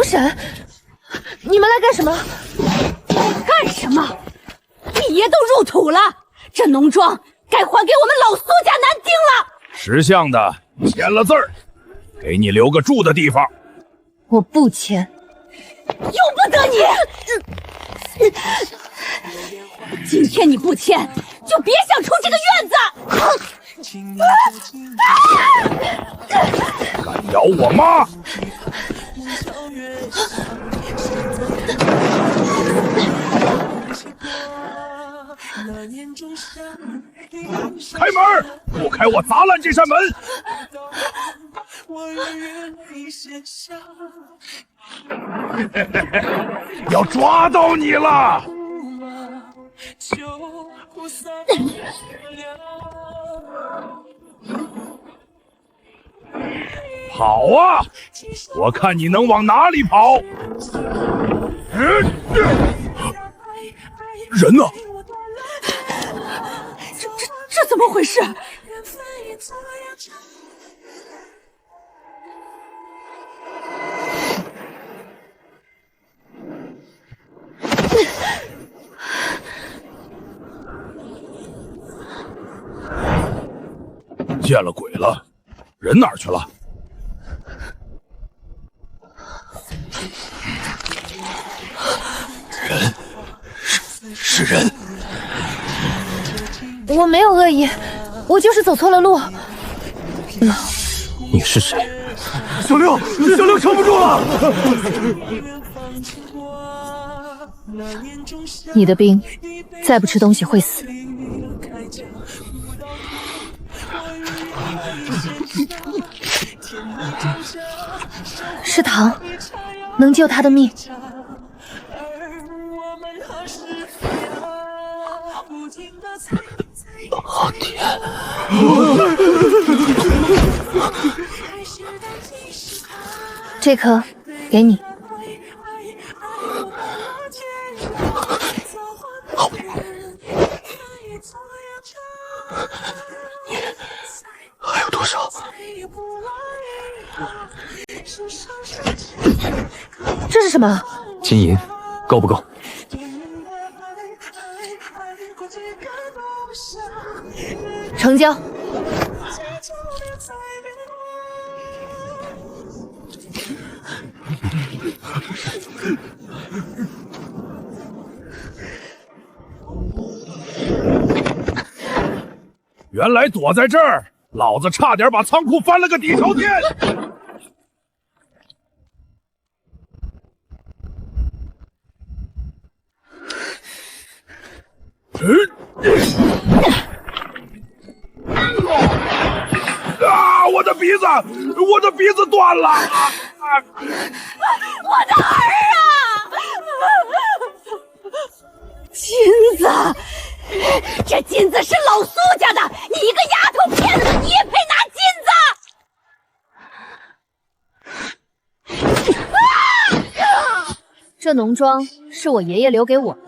神，你们来干什么？干什么？你爷都入土了，这农庄该还给我们老苏家男丁了。识相的签了字儿，给你留个住的地方。我不签，由不得你。今天你不签，就别想出这个院子。敢咬我妈！开门！不开我砸烂这扇门！要抓到你了！跑啊！我看你能往哪里跑！人呢？这怎么回事？见了鬼了！人哪儿去了？人，是人。我没有恶意，我就是走错了路。你是谁？小六撑不住了！你的兵再不吃东西会死。是糖，能救他的命。好甜。这颗给你。好。你还有多少？这是什么？金银够不够？成交。原来躲在这儿，老子差点把仓库翻了个底朝天！我的鼻子断了！我的儿啊！金子，这金子是老苏家的，你一个丫头片子，你也配拿金子？这农庄是我爷爷留给我的，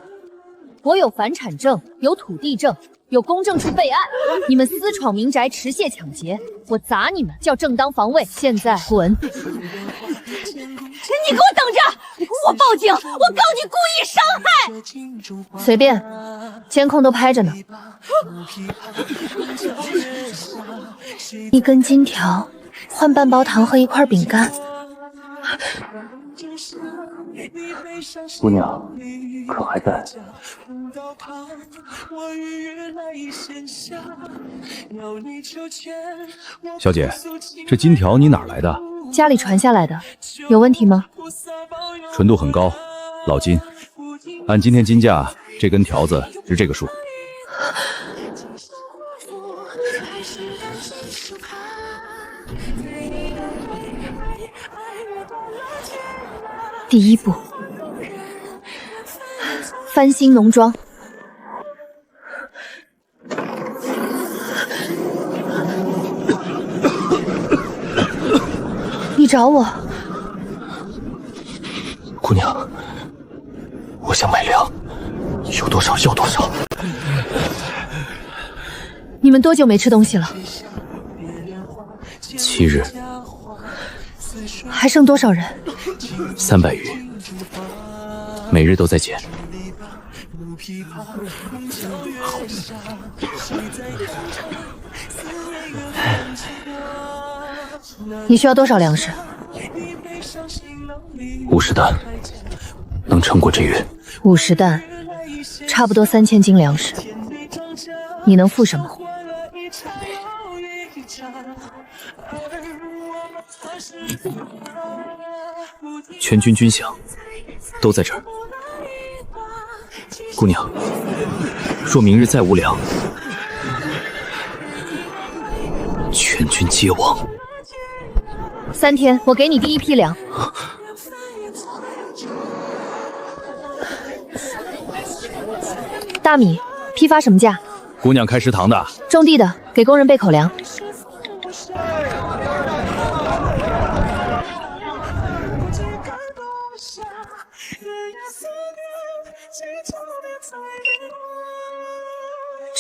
我有房产证，有土地证，有公证处备案。你们私闯民宅，持械抢劫，我砸你们叫正当防卫。现在滚！你给我等着！我报警！我告你故意伤害！随便，监控都拍着呢。一根金条换半包糖和一块饼干。姑娘，可还在？小姐，这金条你哪儿来的？家里传下来的，有问题吗？纯度很高，老金。按今天金价，这根条子值这个数。第一步，翻新农庄。你找我？姑娘，我想买粮，有多少要多少。你们多久没吃东西了？ 7日。还剩多少人？300余，每日都在减。你需要多少粮食50担，能撑过这月。？50担，差不多3000斤粮食。你能付什么？全军军饷都在这儿。姑娘，若明日再无粮，全军皆亡。3天，我给你第一批粮。大米批发什么价？姑娘开食堂的，种地的给工人备口粮。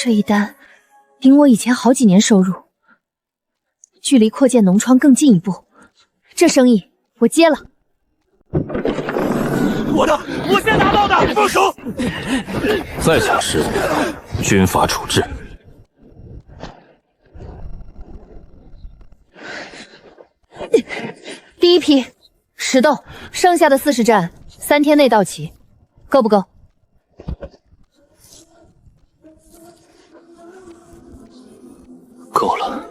这一单顶我以前好几年收入，距离扩建农庄更进一步，这生意我接了。我先拿到的，放手！再抢事，军法处置。第一批石豆，剩下的40担3天内到齐，够不够？够了。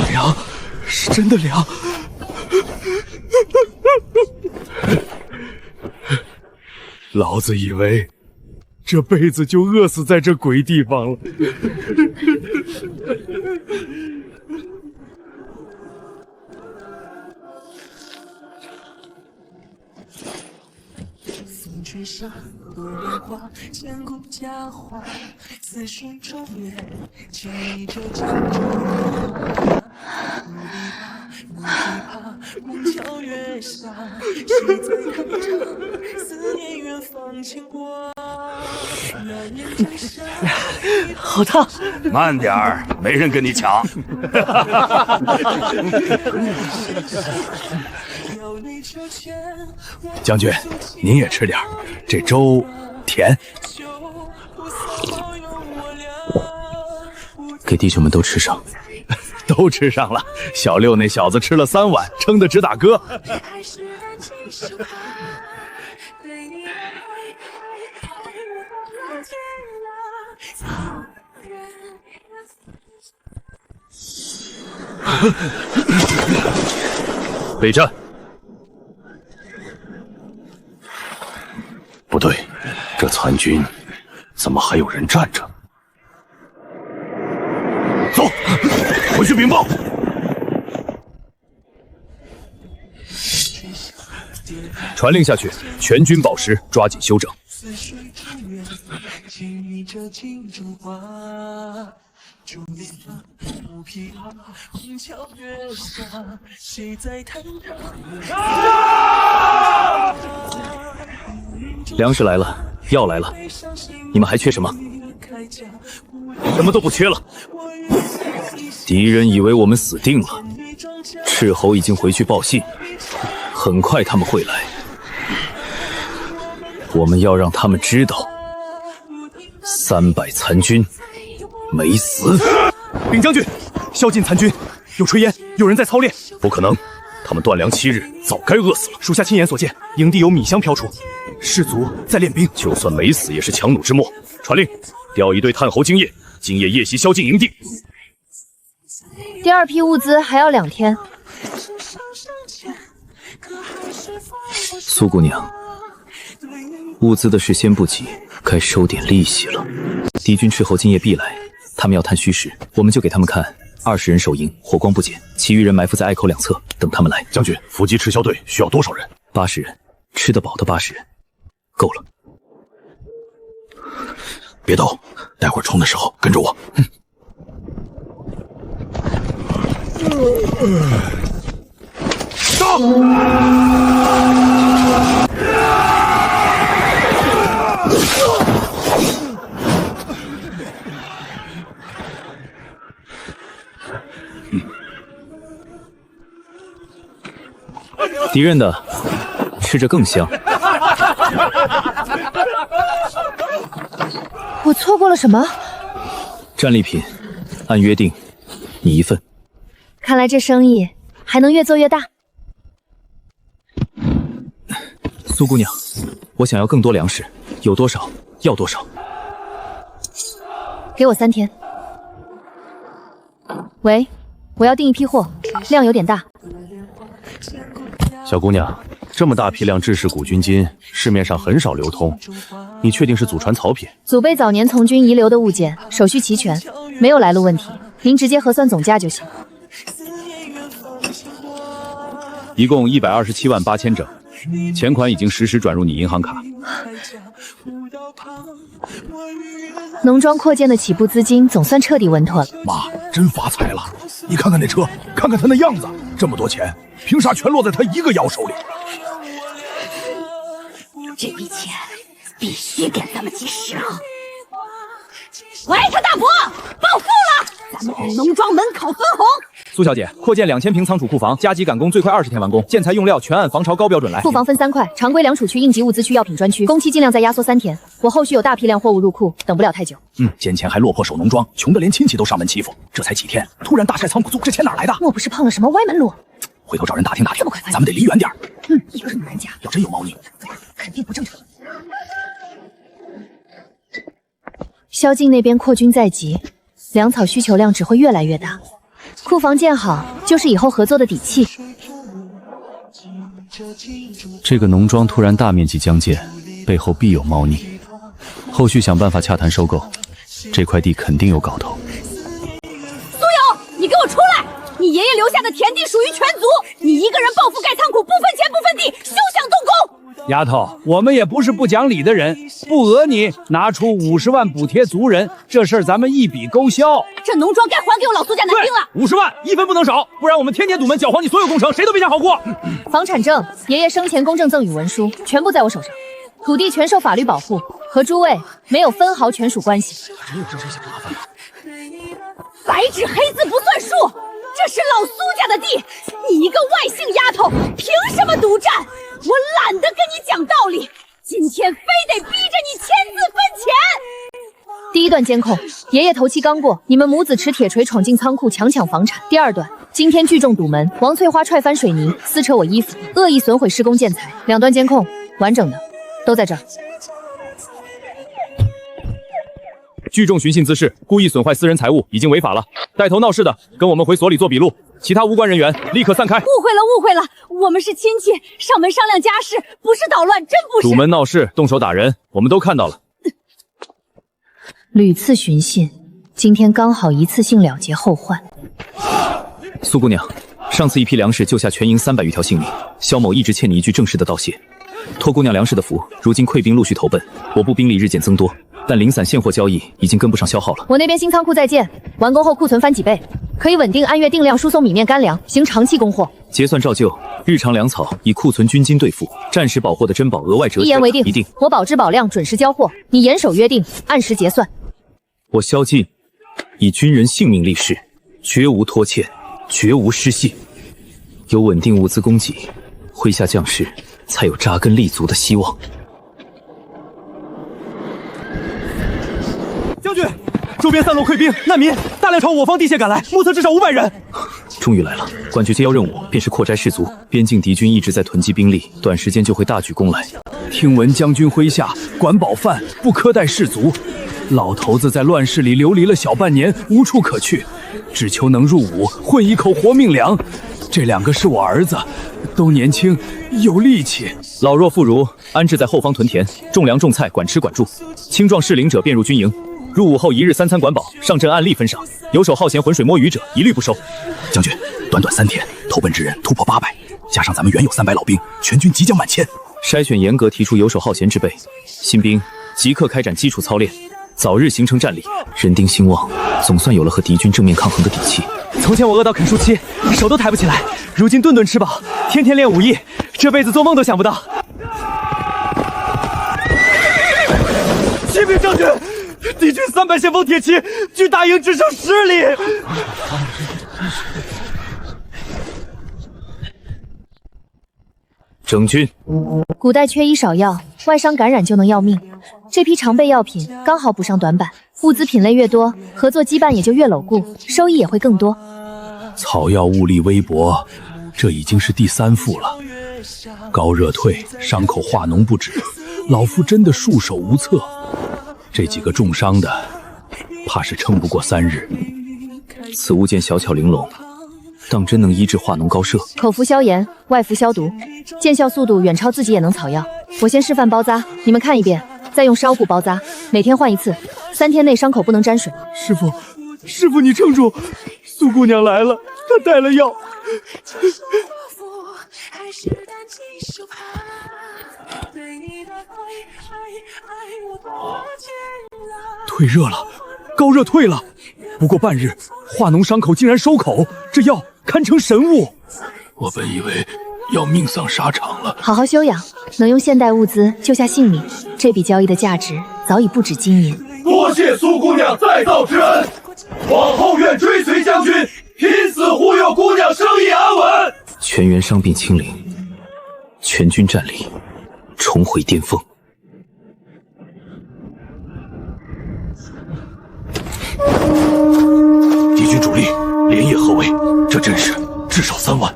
凉，是真的凉。老子以为这辈子就饿死在这鬼地方了。君上多莲花，千古佳话，此生中月，千里这江中。不怕，梦桥月下，谁在弹唱？思念远方牵挂。难言之下，好烫！慢点儿，没人跟你抢。将军，您也吃点儿，这粥甜。给弟兄们都吃上。都吃上了，小六那小子吃了3碗，撑得直打嗝。备战。不对，这残军怎么还有人站着？走，回去禀报。传令下去，全军保时，抓紧休整。粮食来了，药来了，你们还缺什么？什么都不缺了。敌人以为我们死定了，斥候已经回去报信，很快他们会来。我们要让他们知道，300残军没死。禀将军，宵禁残军有炊烟，有人在操练。不可能，他们断粮7日，早该饿死了。属下亲眼所见，营地有米香飘出，士卒在练兵。就算没死，也是强弩之末。传令，调一队探侯今夜夜袭宵禁营地。第2批物资还要2天。苏姑娘，物资的事先不急，该收点利息了。敌军斥候今夜必来，他们要探虚实，我们就给他们看20人守营，火光不减，其余人埋伏在隘口两侧，等他们来。将军，伏击持销队需要多少人？80人，吃得饱的80人，够了。别动，待会儿冲的时候跟着我。到！敌人的吃着更香。我错过了什么？战利品，按约定，你一份。看来这生意还能越做越大。苏姑娘，我想要更多粮食，有多少要多少。给我3天。喂，我要订一批货，量有点大。小姑娘，这么大批量制式古军金，市面上很少流通，你确定是祖传草品？祖辈早年从军遗留的物件，手续齐全，没有来路问题，您直接核算总价就行。一共127万8千整，钱款已经实时转入你银行卡。农庄扩建的起步资金总算彻底稳妥了。妈，真发财了！你看看那车，看看他那样子，这么多钱，凭啥全落在他一个妖手里？这笔钱必须给咱们及时了。喂，他大伯，暴富了！咱们在农庄门口分红。苏小姐，扩建2000平仓储库房，加急赶工，最快20天完工，建材用料全按防潮高标准来。库房分3块，常规粮储区、应急物资区、药品专区，工期尽量再压缩3天。我后续有大批量货物入库，等不了太久。捡钱还落魄守农庄，穷得连亲戚都上门欺负。这才几天，突然大晒仓库租，这钱哪来的？莫不是碰了什么歪门路？回头找人打听打听。这么快，咱们得离远点。一个是女人家，要真有猫腻，肯定不正常。宵禁那边扩军在即，粮草需求量只会越来越大。库房建好，就是以后合作的底气。这个农庄突然大面积将建，背后必有猫腻，后续想办法洽谈收购，这块地肯定有搞头。苏友，你给我出来！你爷爷留下的田地属于全族，你一个人抱负盖仓库，不分钱不分地，休想动工！丫头，我们也不是不讲理的人，不讹你，拿出50万补贴族人，这事儿咱们一笔勾销。这农庄该还给我老苏家男丁了。50万，一分不能少，不然我们天天堵门，搅黄你所有工程，谁都别想好过。房产证、爷爷生前公证赠与文书全部在我手上，土地全受法律保护，和诸位没有分毫权属关系。白纸黑字不算数，这是老苏家的地，你一个外姓丫头，凭什么独占？我懒得跟你讲道理，今天非得逼着你签字分钱。第一段监控，爷爷头七刚过，你们母子持铁锤闯进仓库强抢房产。第二段，今天聚众堵门，王翠花踹翻水泥，撕扯我衣服，恶意损毁施工建材。2段监控完整的都在这儿。聚众寻衅滋事，故意损坏私人财物，已经违法了。带头闹事的，跟我们回所里做笔录。其他无关人员立刻散开。误会了，误会了，我们是亲戚，上门商量家事，不是捣乱，真不是。堵门闹事，动手打人，我们都看到了。屡次寻衅，今天刚好一次性了结后患。苏姑娘，上次一批粮食救下全营300余条性命，萧某一直欠你一句正式的道谢。托姑娘粮食的福，如今溃兵陆续投奔，我部兵力日渐增多，但零散现货交易已经跟不上消耗了。我那边新仓库在建，完工后库存翻几倍，可以稳定按月定量输送米面干粮，行长期供货。结算照旧，日常粮草以库存军金兑付，暂时保货的珍宝额外折。一言为定，一定。我保质保量，准时交货，你严守约定，按时结算。我萧劲以军人性命立誓，绝无拖欠，绝无失信。有稳定物资供给，麾下将士才有扎根立足的希望。将军，周边散落溃兵、难民大量朝我方地界赶来，目测至少500人。终于来了，管局接要任务便是扩摘士卒，边境敌军一直在囤积兵力，短时间就会大举攻来。听闻将军麾下管饱饭，不苛待士卒。老头子在乱世里流离了小半年，无处可去，只求能入伍混一口活命粮。这2个是我儿子，都年轻有力气。老弱妇孺安置在后方屯田，种粮种菜，管吃管住。青壮适龄者便入军营，入伍后1日3餐管饱，上阵按例分赏。游手好闲、浑水摸鱼者一律不收。将军，短3天投奔之人突破800，加上咱们原有300老兵，全军即将满千。筛选严格，提出游手好闲之辈，新兵即刻开展基础操练，早日形成战力，人丁兴旺，总算有了和敌军正面抗衡的底气。从前我饿到啃树期，手都抬不起来，如今顿顿吃饱，天天练武艺，这辈子做梦都想不到。启禀将军，敌军300先锋铁骑距大营只剩10里。整军，古代缺医少药，外伤感染就能要命。这批常备药品刚好补上短板，物资品类越多，合作羁绊也就越牢固，收益也会更多。草药物力微薄，这已经是第3副了。高热退，伤口化脓不止，老夫真的束手无策。这几个重伤的，怕是撑不过3日。此物见小巧玲珑，当真能医治化脓高射。口服消炎，外服消毒，见效速度远超自己也能草药。我先示范包扎，你们看一遍，再用烧布包扎，每天换1次，3天内伤口不能沾水。师傅你撑住，苏姑娘来了，她带了药。退热了，高热退了，不过半日，化脓伤口竟然收口，这药堪称神物。我本以为要命丧沙场了。好好休养，能用现代物资救下性命，这笔交易的价值早已不止金银。多谢苏姑娘再造之恩，往后愿追随将军，拼死护佑姑娘生意安稳。全员伤病清零，全军战力重回巅峰。敌军主力连夜合围，这阵势至少3万。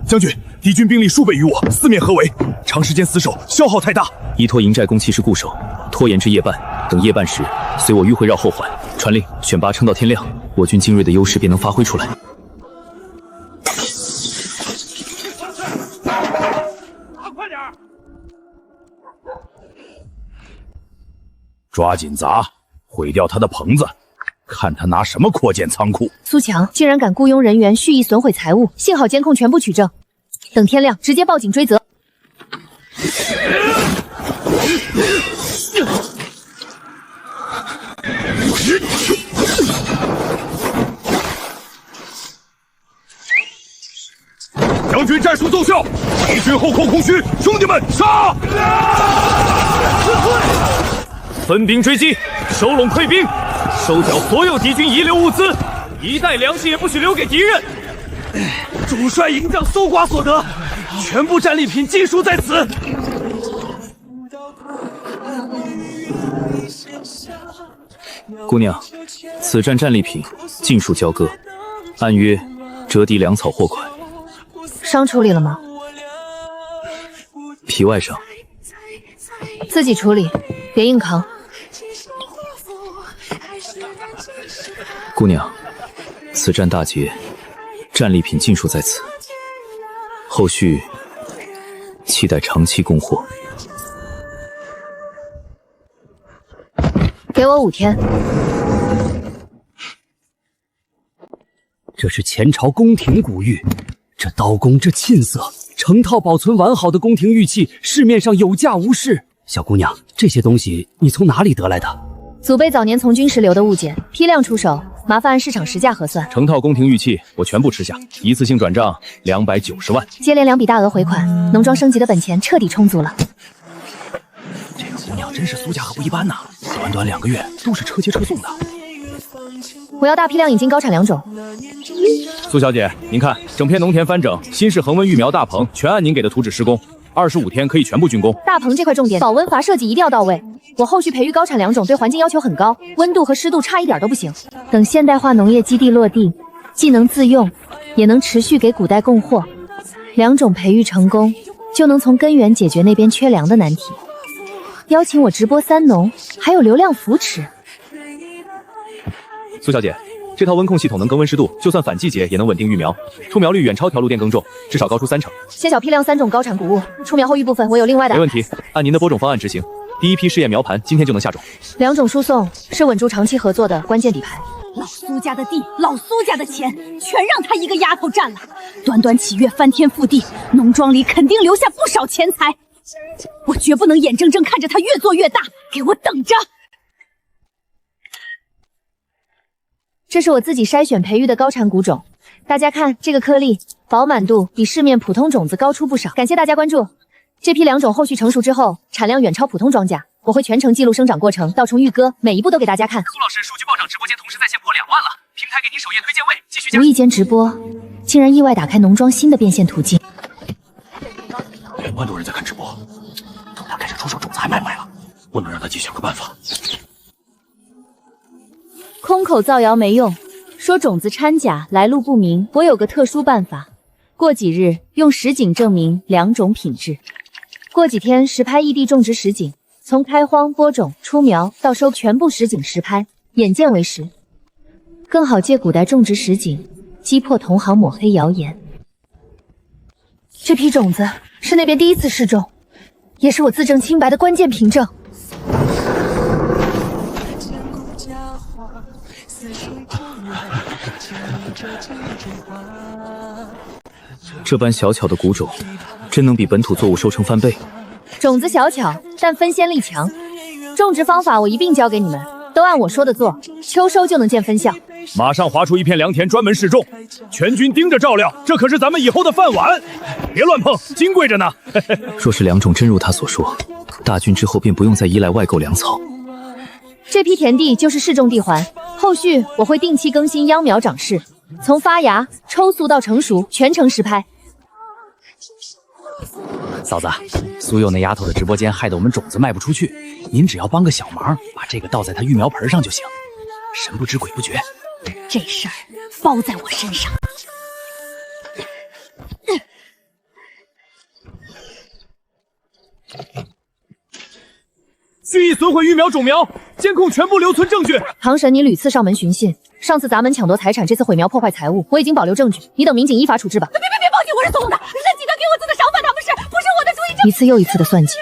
将军，敌军兵力数倍于我，四面合围，长时间死守，消耗太大。依托营寨攻气势固守，拖延至夜半。等夜半时，随我迂回绕后缓，传令选拔撑到天亮，我军精锐的优势便能发挥出来。快点！抓紧砸，毁掉他的棚子，看他拿什么扩建仓库。苏强竟然敢雇佣人员蓄意损毁财物，幸好监控全部取证，等天亮直接报警追责。将军战术奏效，敌军后空空虚，兄弟们杀！分兵追击，收拢溃兵，收缴所有敌军遗留物资，一袋粮食也不许留给敌人。主帅营帐搜刮所得，全部战利品尽数在此。姑娘，此战战利品尽数交割，按约折抵粮草货款。伤处理了吗？皮外伤，自己处理，别硬扛。姑娘，此战大捷，战利品尽数在此，后续期待长期供货。给我5天。这是前朝宫廷古玉，这刀工，这沁色，成套保存完好的宫廷玉器，市面上有价无市。小姑娘，这些东西你从哪里得来的？祖辈早年从军时留的物件，批量出手，麻烦按市场实价核算。成套宫廷玉器我全部吃下，一次性转账290万。接连2笔大额回款，农庄升级的本钱彻底充足了。这个姑娘真是苏家可不一般呐，短短2个月都是车接车送的。我要大批量引进高产良种。苏小姐，您看，整片农田翻整，新式恒温育苗大棚全按您给的图纸施工，25天可以全部竣工。大棚这块重点，保温阀设计一定要到位。我后续培育高产良种对环境要求很高，温度和湿度差一点都不行。等现代化农业基地落地，既能自用，也能持续给古代供货。良种培育成功，就能从根源解决那边缺粮的难题。邀请我直播3农，还有流量扶持。苏小姐，这套温控系统能更温湿度，就算反季节也能稳定育苗，出苗率远超条路电耕种，至少高出30%。先小批量3种高产谷物，出苗后育部分我有另外的。没问题，按您的播种方案执行。第一批试验苗盘今天就能下种。良种输送是稳住长期合作的关键底牌。老苏家的地，老苏家的钱，全让他一个丫头占了。短短几月翻天覆地，农庄里肯定留下不少钱财。我绝不能眼睁睁看着他越做越大，给我等着！这是我自己筛选培育的高产谷种，大家看这个颗粒饱满度比市面普通种子高出不少。感谢大家关注，这批良种后续成熟之后，产量远超普通庄稼，我会全程记录生长过程，到重预歌，每一步都给大家看。苏老师，数据暴涨，直播间同时在线破2万了，平台给您首页推荐位，继续加。无意间直播，竟然意外打开农庄新的变现途径。2万多人在看直播，等他开始出手种子还卖不卖了？我能让他继续想个办法。空口造谣没用，说种子掺假，来路不明。我有个特殊办法，过几日用实景证明2种品质。过几天实拍异地种植实景，从开荒、播种、出苗到收全部实景实拍，眼见为实，更好借古代种植实景击破同行抹黑谣言。这批种子是那边第一次试种，也是我自证清白的关键凭证。这般小巧的谷种，真能比本土作物收成翻倍。种子小巧，但分鲜力强。种植方法我一并教给你们，都按我说的做，秋收就能见分效。马上划出一片良田专门试种，全军盯着照料，这可是咱们以后的饭碗，别乱碰，金贵着呢。若是2种真如他所说，大军之后便不用再依赖外购粮草。这批田地就是试种地环，后续我会定期更新秧苗长势，从发芽、抽穗到成熟，全程实拍。嫂子，苏佑那丫头的直播间害得我们种子卖不出去，您只要帮个小忙，把这个倒在她育苗盆上就行，神不知鬼不觉。这事儿包在我身上。蓄意损毁育苗种苗，监控全部留存证据。唐神，你屡次上门寻衅，上次砸门抢夺财产，这次毁苗破坏财物，我已经保留证据，你等民警依法处置吧。别报警，我是送的，那几个给我做的赏饭，他们不是我的主意。一次又一次的算计，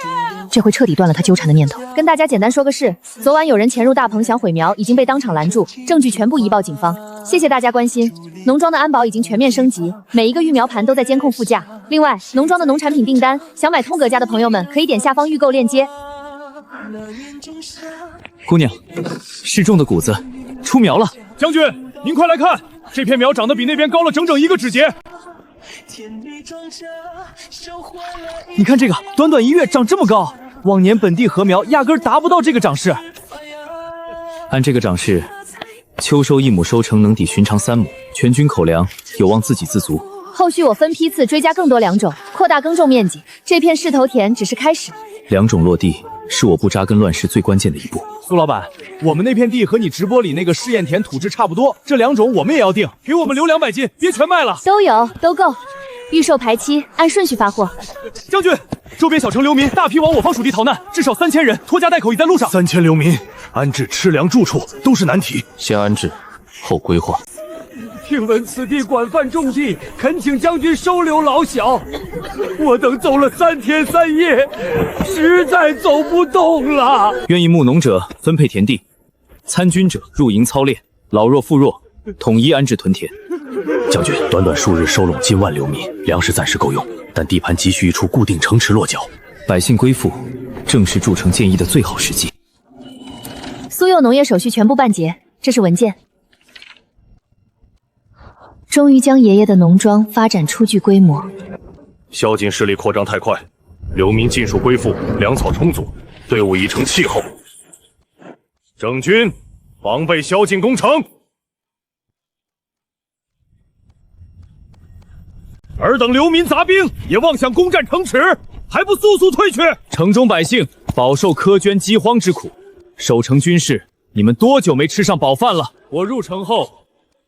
这回彻底断了他纠缠的念头。跟大家简单说个事，昨晚有人潜入大棚想毁苗，已经被当场拦住，证据全部移报警方。谢谢大家关心，农庄的安保已经全面升级，每一个育苗盘都在监控副驾。另外，农庄的农产品订单，想买通格价的朋友们可以点下方预购链接。姑娘，试种的谷子出苗了。将军，您快来看，这片苗长得比那边高了整整1个指节。你看这个，短短1月长这么高，往年本地禾苗压根达不到这个长势。按这个长势，秋收1亩收成能抵寻常3亩，全军口粮有望自给自足。后续我分批次追加更多良种，扩大耕种面积。这片势头田只是开始。良种落地是我不扎根乱世最关键的一步。苏老板，我们那片地和你直播里那个试验田土质差不多，这2种我们也要定，给我们留200斤，别全卖了。都有，都够。预售排期，按顺序发货。将军，周边小城流民大批往我方属地逃难，至少3000人，拖家带口已在路上。3000流民安置吃粮住处都是难题，先安置，后规划。听闻此地广泛种地，恳请将军收留老小。我等走了3天3夜，实在走不动了。愿意务农者分配田地，参军者入营操练，老弱妇弱统一安置屯田。将军，短短数日收拢近万流民，粮食暂时够用，但地盘急需一处固定城池落脚，百姓归附，正是筑城建议的最好时机。苏佑农业手续全部办结，这是文件。终于将爷爷的农庄发展初具规模。宵禁势力扩张太快，流民尽数归附，粮草充足，队伍已成气候。整军防备宵禁攻城。尔等流民杂兵也妄想攻占城池，还不速速退去！城中百姓饱受苛捐饥荒之苦，守城军士，你们多久没吃上饱饭了？我入城后，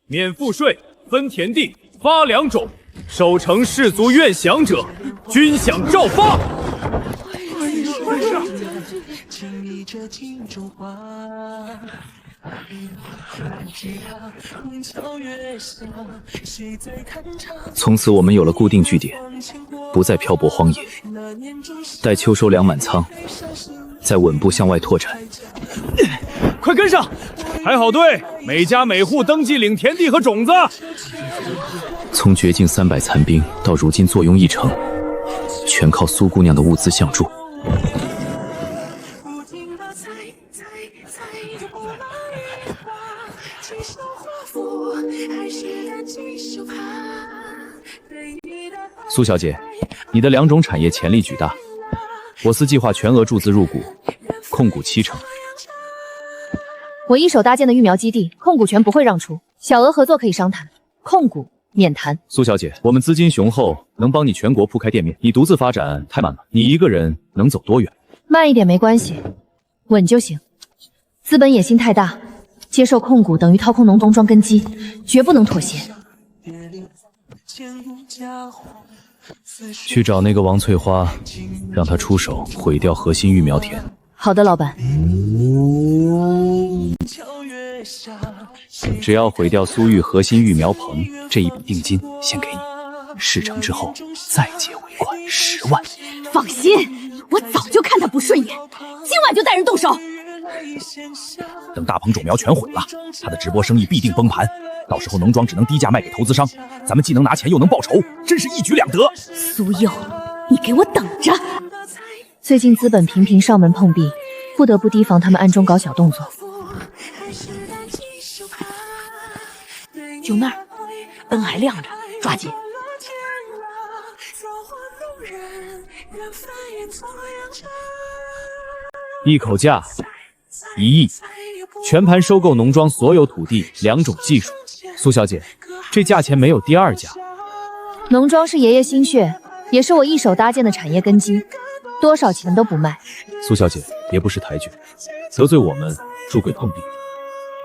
免赋税，分田地，发粮种，守城士卒愿降者，军饷照发。从此我们有了固定据点，不再漂泊荒野。待秋收粮满仓，再稳步向外拓展。快跟上！排好队，每家每户登记领田地和种子。从绝境300残兵到如今坐拥1城，全靠苏姑娘的物资相助。苏小姐，你的2种产业潜力巨大，我司计划全额注资入股，控股70%。我一手搭建的育苗基地，控股权不会让出，小额合作可以商谈，控股免谈。苏小姐，我们资金雄厚，能帮你全国铺开店面，你独自发展太慢了，你一个人能走多远？慢一点没关系，稳就行。资本野心太大，接受控股等于掏空农庄根基，绝不能妥协。去找那个王翠花，让她出手毁掉核心育苗田。好的，老板。只要毁掉苏玉核心育苗棚，这一笔定金先给你，事成之后再结尾款10万。放心，我早就看他不顺眼，今晚就带人动手。等大棚种苗全毁了，他的直播生意必定崩盘，到时候农庄只能低价卖给投资商，咱们既能拿钱又能报仇，真是一举两得。苏佑，你给我等着！最近资本频频上门碰壁，不得不提防他们暗中搞小动作。就那儿，灯还亮着，抓紧！一口价1亿，全盘收购农庄所有土地，2种技术。苏小姐，这价钱没有第二家。农庄是爷爷心血，也是我一手搭建的产业根基，多少钱都不卖。苏小姐，别不识抬举，得罪我们，出轨碰壁。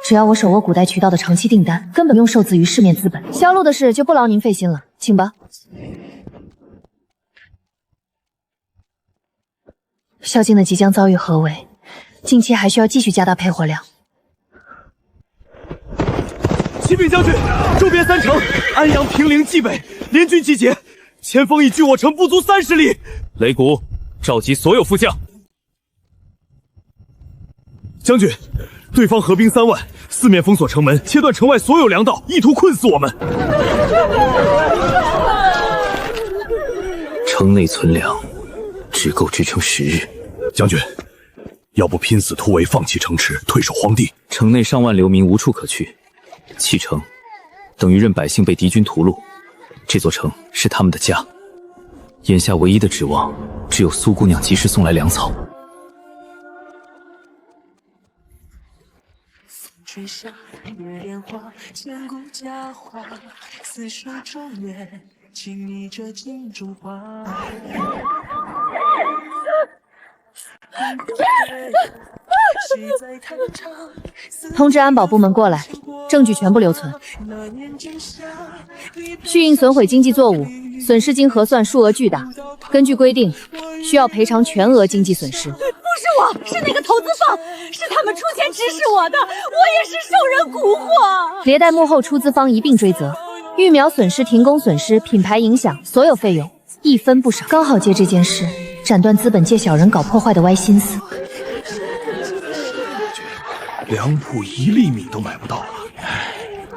只要我手握古代渠道的长期订单，根本不用受制于市面资本，销路的事就不劳您费心了，请吧。孝敬的即将遭遇合围，近期还需要继续加大配货量。启禀将军，周边3城安阳、平陵、蓟北联军集结，前锋已距我城不足30里。擂鼓，召集所有副将。将军，对方合兵3万，四面封锁城门，切断城外所有粮道，意图困死我们。城内存粮只够支撑10日。将军，要不拼死突围，放弃城池，退守荒地？城内上万流民无处可去，弃城等于任百姓被敌军屠戮。这座城是他们的家，眼下唯一的指望只有苏姑娘及时送来粮草。吹响月莲花，千古佳话，似水中月，轻昵着镜中花。通知安保部门过来，证据全部留存。蓄印损毁经济作物，损失经核算数额巨大，根据规定，需要赔偿全额经济损失。不是我，是那个投资方，是他们出钱指使我的，我也是受人蛊惑。连带幕后出资方一并追责，育苗损失、停工损失、品牌影响，所有费用一分不少。刚好借这件事斩断资本借小人搞破坏的歪心思。粮铺1粒米都买不到了，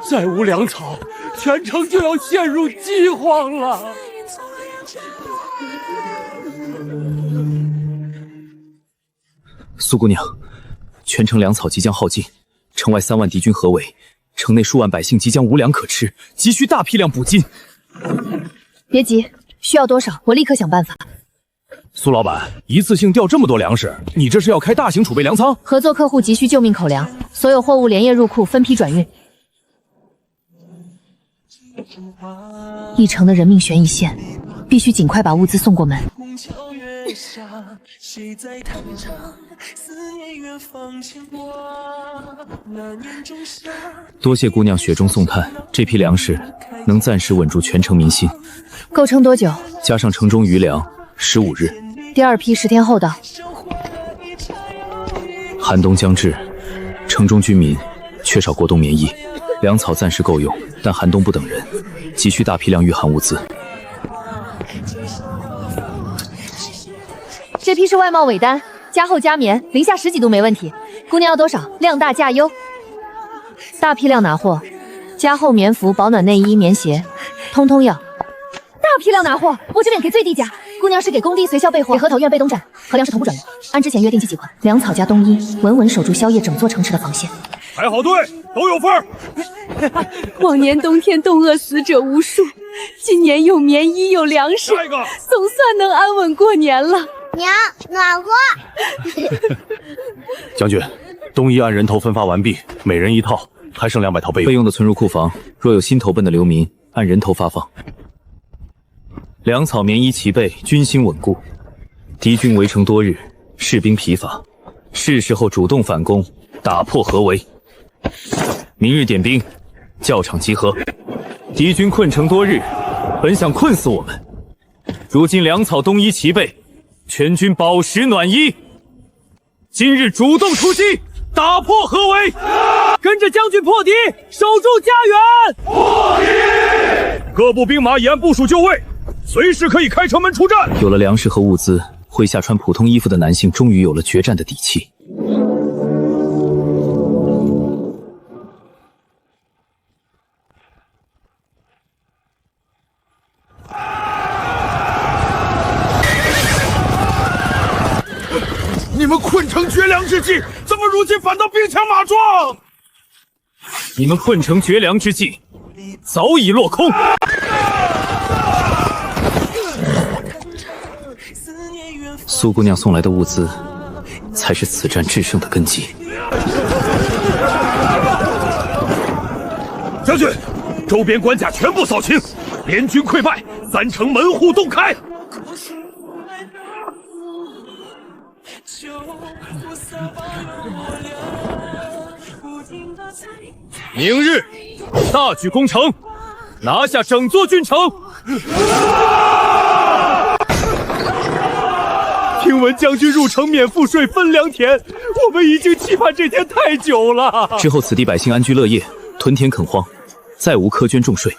再无粮草，全城就要陷入饥荒了。苏姑娘，全城粮草即将耗尽，城外3万敌军合围，城内数万百姓即将无粮可吃，急需大批量补金。别急，需要多少，我立刻想办法。苏老板，一次性调这么多粮食，你这是要开大型储备粮仓？合作客户急需救命口粮，所有货物连夜入库，分批转运。一城的人命悬一线，必须尽快把物资送过门。多谢姑娘雪中送炭，这批粮食能暂时稳住全城民心。够撑多久？加上城中余粮，15日。第2批10天后到。寒冬将至，城中居民缺少过冬棉衣，粮草暂时够用，但寒冬不等人，急需大批量御寒物资。这批是外贸尾单，加厚加棉，零下10几度没问题。姑娘要多少？量大价优。大批量拿货，加厚棉服、保暖内衣、棉鞋，通通要。大批量拿货，我这边给最低价。姑娘是给工地随校备货，给核桃院被东站，和粮食同步转运，按之前约定寄几款。粮草加冬衣，稳稳守住宵夜整座城池的防线。排好队，都有份儿。往年冬天冻饿死者无数，今年有棉衣有粮食，总算能安稳过年了。娘，暖和。将军，东一按人头分发完毕，每人1套，还剩200套备用。备用的存入库房，若有新投奔的流民，按人头发放。粮草棉衣齐备，军心稳固。敌军围城多日，士兵疲乏，是时候主动反攻，打破合围。明日点兵，教场集合。敌军困城多日，本想困死我们，如今粮草冬衣齐备，全军饱食暖衣。今日主动出击，打破合围，跟着将军破敌，守住家园。破敌！各部兵马已按部署就位，随时可以开城门出战。有了粮食和物资，麾下穿普通衣服的男性终于有了决战的底气。你们困城绝粮之际，怎么如今反倒兵强马壮？你们困城绝粮之际，早已落空。苏姑娘送来的物资，才是此战制胜的根基。将军，周边关卡全部扫清，联军溃败，3城门户洞开。明日大举攻城，拿下整座郡城。听闻将军入城免赋税分良田，我们已经期盼这天太久了。之后此地百姓安居乐业，屯田垦荒，再无苛捐重税。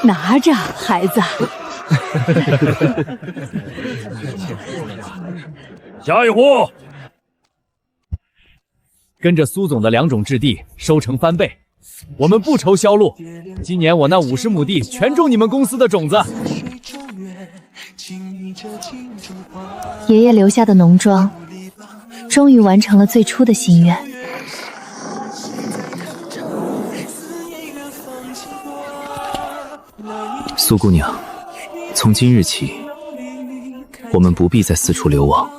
拿着，孩子。下一户。跟着苏总的2种质地，收成翻倍。我们不愁销路，今年我那50亩地全种你们公司的种子。爷爷留下的农庄，终于完成了最初的心愿。苏姑娘，从今日起，我们不必再四处流亡。